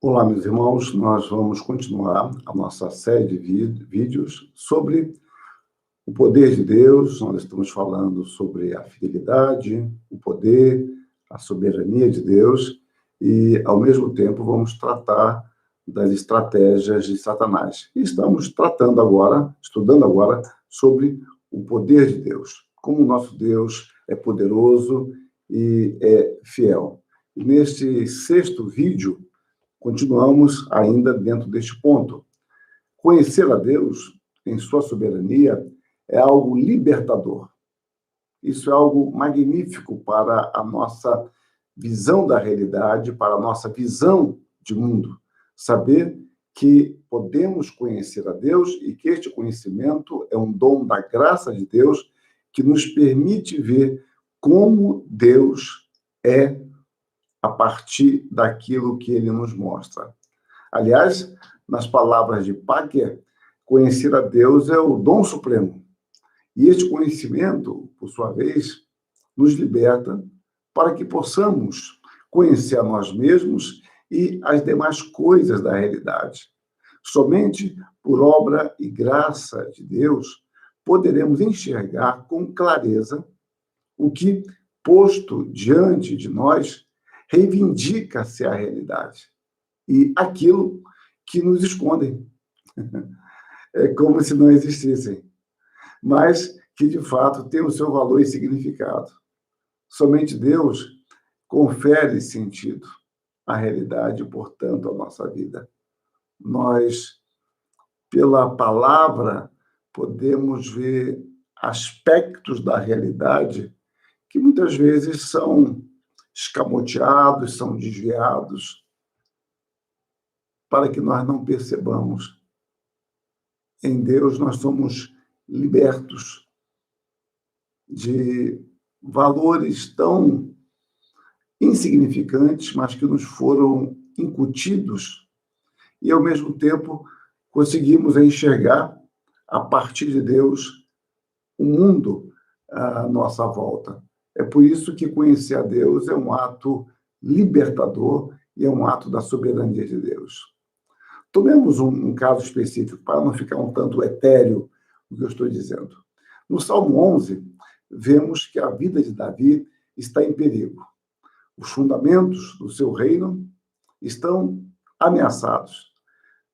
Olá, meus irmãos, nós vamos continuar a nossa série de vídeos sobre o poder de Deus. Nós estamos falando sobre a fidelidade, o poder, a soberania de Deus e, ao mesmo tempo, vamos tratar das estratégias de Satanás. E estamos estudando agora sobre o poder de Deus, como o nosso Deus é poderoso e é fiel. E neste sexto vídeo, continuamos ainda dentro deste ponto. Conhecer a Deus em sua soberania é algo libertador. Isso é algo magnífico para a nossa visão da realidade, para a nossa visão de mundo. Saber que podemos conhecer a Deus e que este conhecimento é um dom da graça de Deus que nos permite ver como Deus é a partir daquilo que ele nos mostra. Aliás, nas palavras de Packer, conhecer a Deus é o dom supremo. E este conhecimento, por sua vez, nos liberta para que possamos conhecer a nós mesmos e as demais coisas da realidade. Somente por obra e graça de Deus poderemos enxergar com clareza o que, posto diante de nós, reivindica-se a realidade e aquilo que nos escondem. É como se não existissem, mas que, de fato, tem o seu valor e significado. Somente Deus confere sentido à realidade e, portanto, à nossa vida. Nós, pela palavra, podemos ver aspectos da realidade que muitas vezes são escamoteados, são desviados, para que nós não percebamos. Em Deus nós somos libertos de valores tão insignificantes, mas que nos foram incutidos, e ao mesmo tempo conseguimos enxergar, a partir de Deus, o mundo à nossa volta. É por isso que conhecer a Deus é um ato libertador e é um ato da soberania de Deus. Tomemos um caso específico, para não ficar um tanto etéreo o que eu estou dizendo. No Salmo 11, vemos que a vida de Davi está em perigo. Os fundamentos do seu reino estão ameaçados.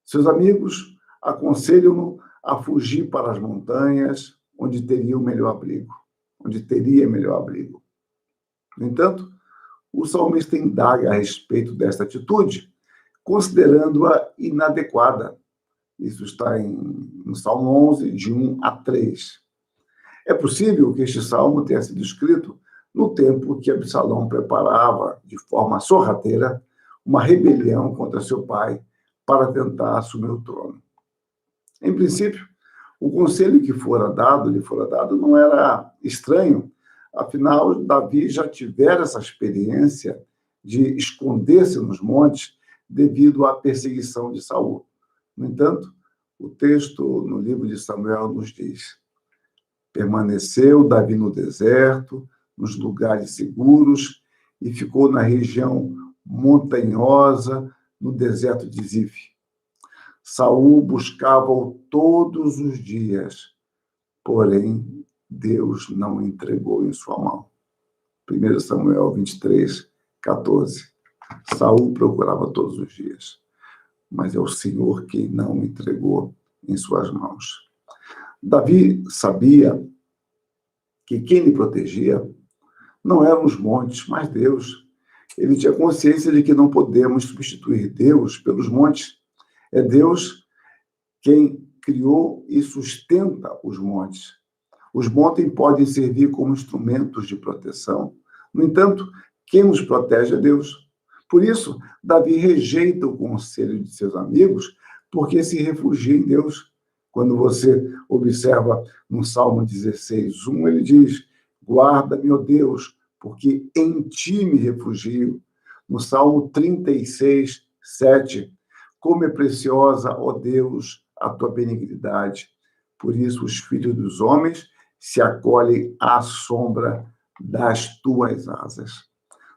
Seus amigos aconselham-no a fugir para as montanhas, onde teria melhor abrigo. No entanto, o salmista indaga a respeito desta atitude, considerando-a inadequada. Isso está no Salmo 11, de 1 a 3. É possível que este salmo tenha sido escrito no tempo que Absalão preparava, de forma sorrateira, uma rebelião contra seu pai para tentar assumir o trono. Em princípio, o conselho que lhe fora dado não era estranho, afinal, Davi já tivera essa experiência de esconder-se nos montes devido à perseguição de Saul. No entanto, o texto no livro de Samuel nos diz: permaneceu Davi no deserto, nos lugares seguros, e ficou na região montanhosa, no deserto de Zif. Saul buscava-o todos os dias, porém Deus não o entregou em sua mão. 1 Samuel 23, 14. Saul procurava todos os dias, mas é o Senhor quem não o entregou em suas mãos. Davi sabia que quem lhe protegia não eram os montes, mas Deus. Ele tinha consciência de que não podemos substituir Deus pelos montes. É Deus quem criou e sustenta os montes. Os montes podem servir como instrumentos de proteção. No entanto, quem nos protege é Deus. Por isso, Davi rejeita o conselho de seus amigos, porque se refugia em Deus. Quando você observa no Salmo 16, 1, ele diz: guarda-me, ó Deus, porque em ti me refugio. No Salmo 36, 7, como é preciosa, ó Deus, a tua benignidade. Por isso os filhos dos homens se acolhem à sombra das tuas asas.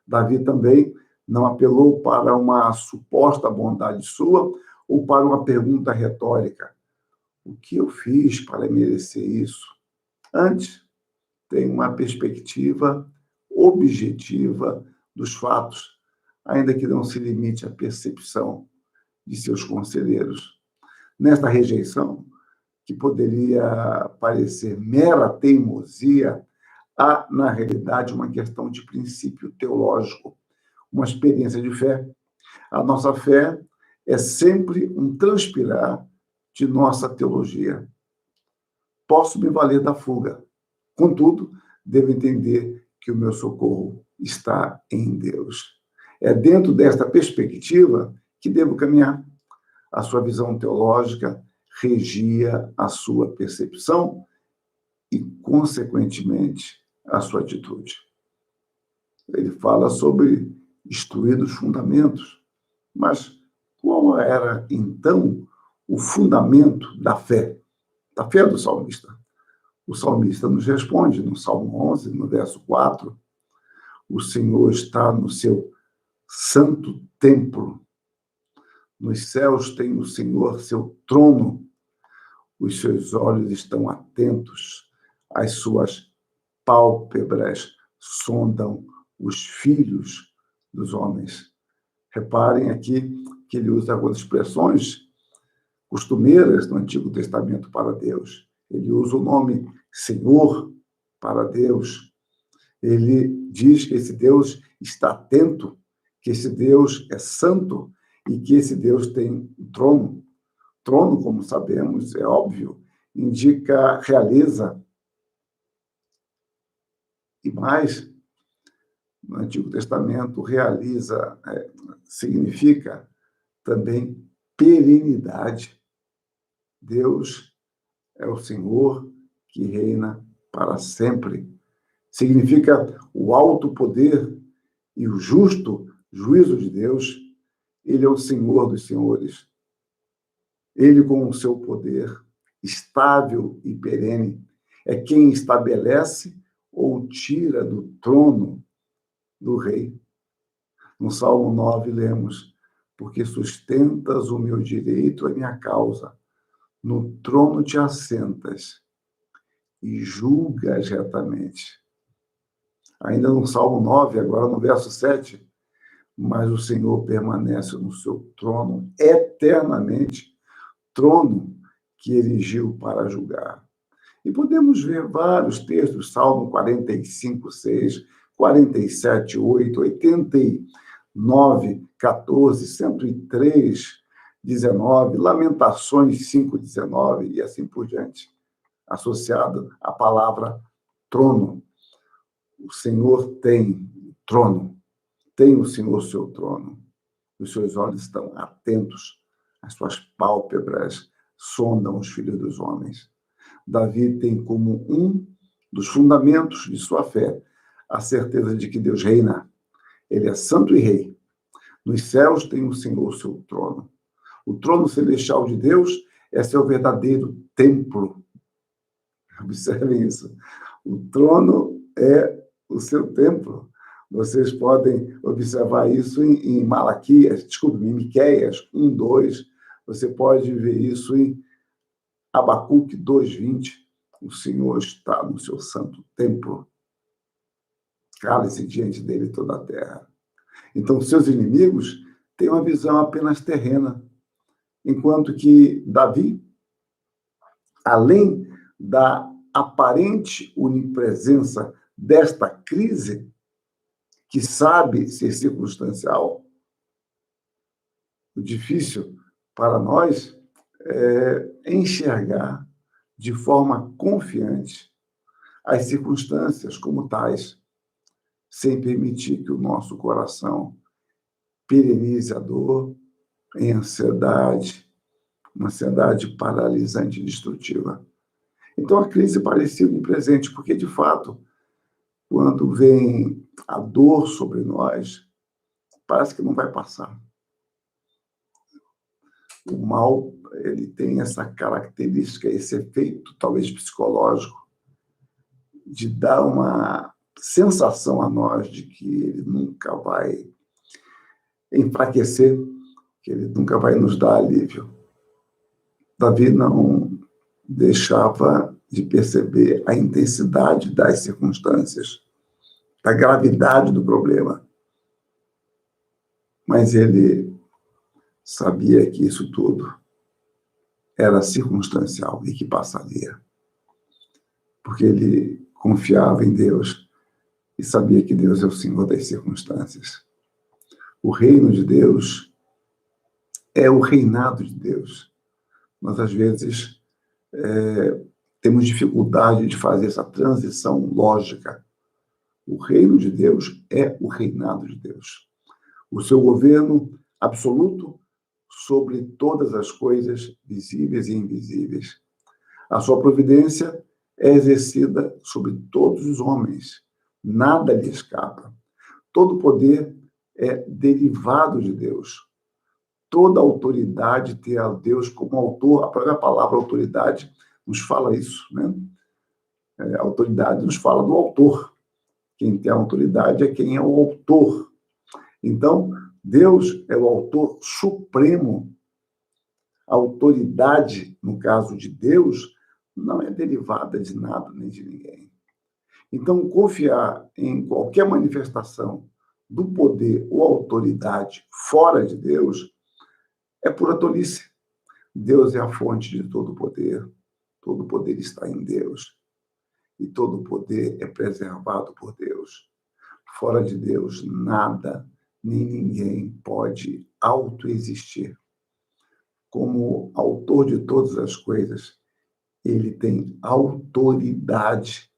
Davi também Não apelou para uma suposta bondade sua ou para uma pergunta retórica. O que eu fiz para merecer isso? Antes, tem uma perspectiva objetiva dos fatos, ainda que não se limite à percepção de seus conselheiros. Nesta rejeição, que poderia parecer mera teimosia, há, na realidade, uma questão de princípio teológico, uma experiência de fé. A nossa fé é sempre um transpirar de nossa teologia. Posso me valer da fuga, contudo, devo entender que o meu socorro está em Deus. É dentro desta perspectiva que devo caminhar. A sua visão teológica regia a sua percepção e, consequentemente, a sua atitude. Ele fala sobre instruir os fundamentos, mas qual era, então, o fundamento da fé do salmista? O salmista nos responde no Salmo 11, no verso 4, o Senhor está no seu santo templo. Nos céus tem o Senhor seu trono. Os seus olhos estão atentos, as suas pálpebras sondam os filhos dos homens. Reparem aqui que ele usa algumas expressões costumeiras no Antigo Testamento para Deus. Ele usa o nome Senhor para Deus. Ele diz que esse Deus está atento, que esse Deus é santo e que esse Deus tem um trono. Trono, como sabemos, é óbvio, indica realeza. E mais, no Antigo Testamento, significa também perenidade. Deus é o Senhor que reina para sempre. Significa o alto poder e o justo juízo de Deus. Ele é o Senhor dos senhores. Ele, com o seu poder estável e perene, é quem estabelece ou tira do trono do rei. No Salmo 9, lemos: porque sustentas o meu direito, a minha causa. No trono te assentas e julgas retamente. Ainda no Salmo 9, agora no verso 7, mas o Senhor permanece no seu trono eternamente, trono que erigiu para julgar. E podemos ver vários textos, Salmo 45, 6, 47, 8, 89, 14, 103, 19, Lamentações 5, 19 e assim por diante, associado à palavra trono. O Senhor tem trono, tem o Senhor seu trono. Os seus olhos estão atentos, as suas pálpebras sondam os filhos dos homens. Davi tem como um dos fundamentos de sua fé a certeza de que Deus reina. Ele é santo e rei. Nos céus tem o Senhor seu trono. O trono celestial de Deus é seu verdadeiro templo. Observem isso. O trono é o seu templo. Vocês podem observar isso em em Miqueias 1, 2. Você pode ver isso em Abacuque 2:20. O Senhor está no seu santo templo. Cale-se diante dele toda a terra. Então, seus inimigos têm uma visão apenas terrena, enquanto que Davi, além da aparente onipresença desta crise, que sabe ser circunstancial, o difícil para nós é enxergar de forma confiante as circunstâncias como tais, sem permitir que o nosso coração perenize a dor em ansiedade, uma ansiedade paralisante e destrutiva. Então, a crise parecia onipresente, porque, de fato, quando vem a dor sobre nós, parece que não vai passar. O mal, ele tem essa característica, esse efeito, talvez psicológico, de dar uma sensação a nós de que ele nunca vai enfraquecer, que ele nunca vai nos dar alívio. Davi não deixava de perceber a intensidade das circunstâncias, a gravidade do problema. Mas ele sabia que isso tudo era circunstancial e que passaria. Porque ele confiava em Deus e sabia que Deus é o Senhor das circunstâncias. O reino de Deus é o reinado de Deus. Nós, às vezes, temos dificuldade de fazer essa transição lógica. O reino de Deus é o reinado de Deus. O seu governo absoluto sobre todas as coisas visíveis e invisíveis. A sua providência é exercida sobre todos os homens. Nada lhe escapa. Todo poder é derivado de Deus. Toda autoridade tem a Deus como autor. A própria palavra autoridade nos fala isso, né? A autoridade nos fala do autor. Quem tem a autoridade é quem é o autor. Então, Deus é o autor supremo. A autoridade, no caso de Deus, não é derivada de nada nem de ninguém. Então, confiar em qualquer manifestação do poder ou autoridade fora de Deus é pura tolice. Deus é a fonte de todo poder está em Deus, e todo poder é preservado por Deus. Fora de Deus, nada nem ninguém pode autoexistir. Como autor de todas as coisas, ele tem autoridade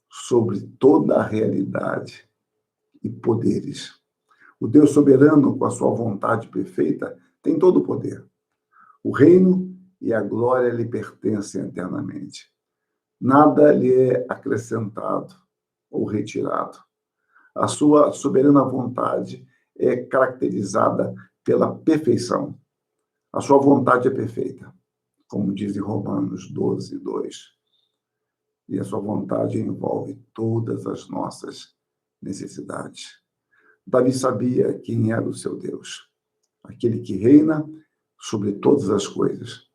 sobre toda a realidade e poderes. O Deus soberano, com a sua vontade perfeita, tem todo o poder. O reino e a glória lhe pertencem eternamente. Nada lhe é acrescentado ou retirado. A sua soberana vontade é caracterizada pela perfeição. A sua vontade é perfeita, como diz em Romanos 12, 2. E a sua vontade envolve todas as nossas necessidades. Davi sabia quem era o seu Deus, aquele que reina sobre todas as coisas.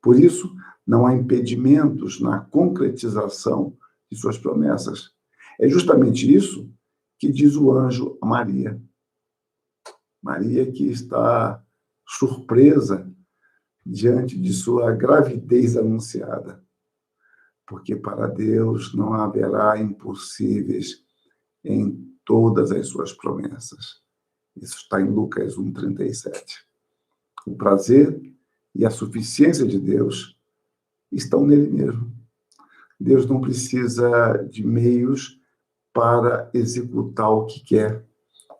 Por isso, não há impedimentos na concretização de suas promessas. É justamente isso que diz o anjo a Maria. Maria que está surpresa diante de sua gravidez anunciada. Porque para Deus não haverá impossíveis em todas as suas promessas. Isso está em Lucas 1,37. O prazer e a suficiência de Deus estão nele mesmo. Deus não precisa de meios para executar o que quer,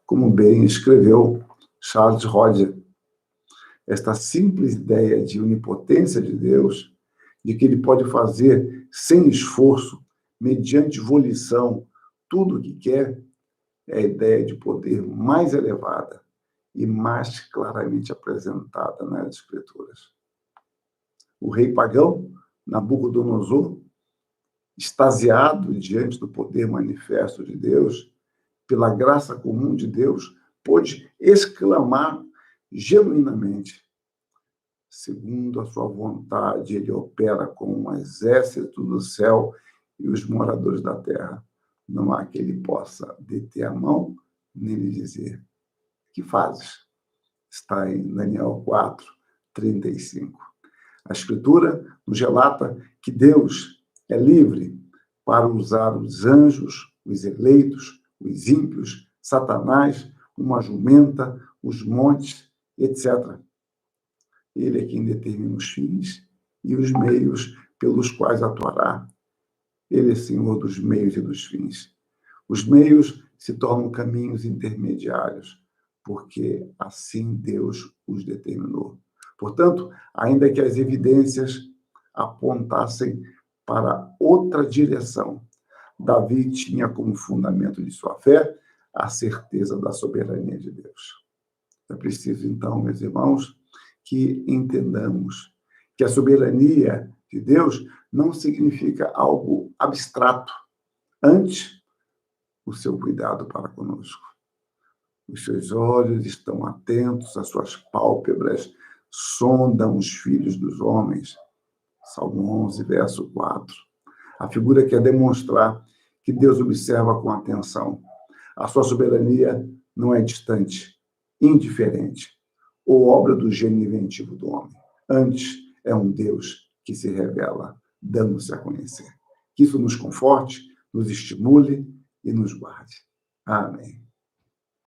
como bem escreveu Charles Roger. Esta simples ideia de onipotência de Deus, de que ele pode fazer sem esforço, mediante volição, tudo o que quer, é a ideia de poder mais elevada e mais claramente apresentada nas Escrituras. O rei pagão, Nabucodonosor, extasiado diante do poder manifesto de Deus, pela graça comum de Deus, pôde exclamar genuinamente: segundo a sua vontade, ele opera com um exército do céu e os moradores da terra. Não há que ele possa deter a mão, nem lhe dizer: que fazes? Está em Daniel 4, 35. A Escritura nos relata que Deus é livre para usar os anjos, os eleitos, os ímpios, Satanás, uma jumenta, os montes, etc. Ele é quem determina os fins e os meios pelos quais atuará. Ele é Senhor dos meios e dos fins. Os meios se tornam caminhos intermediários, porque assim Deus os determinou. Portanto, ainda que as evidências apontassem para outra direção, Davi tinha como fundamento de sua fé a certeza da soberania de Deus. É preciso, então, meus irmãos, que entendamos que a soberania de Deus não significa algo abstrato, antes o seu cuidado para conosco. Os seus olhos estão atentos, as suas pálpebras sondam os filhos dos homens. Salmo 11, verso 4. A figura quer demonstrar que Deus observa com atenção. A sua soberania não é distante, indiferente, ou obra do gênio inventivo do homem. Antes, é um Deus que se revela, dando-se a conhecer. Que isso nos conforte, nos estimule e nos guarde. Amém.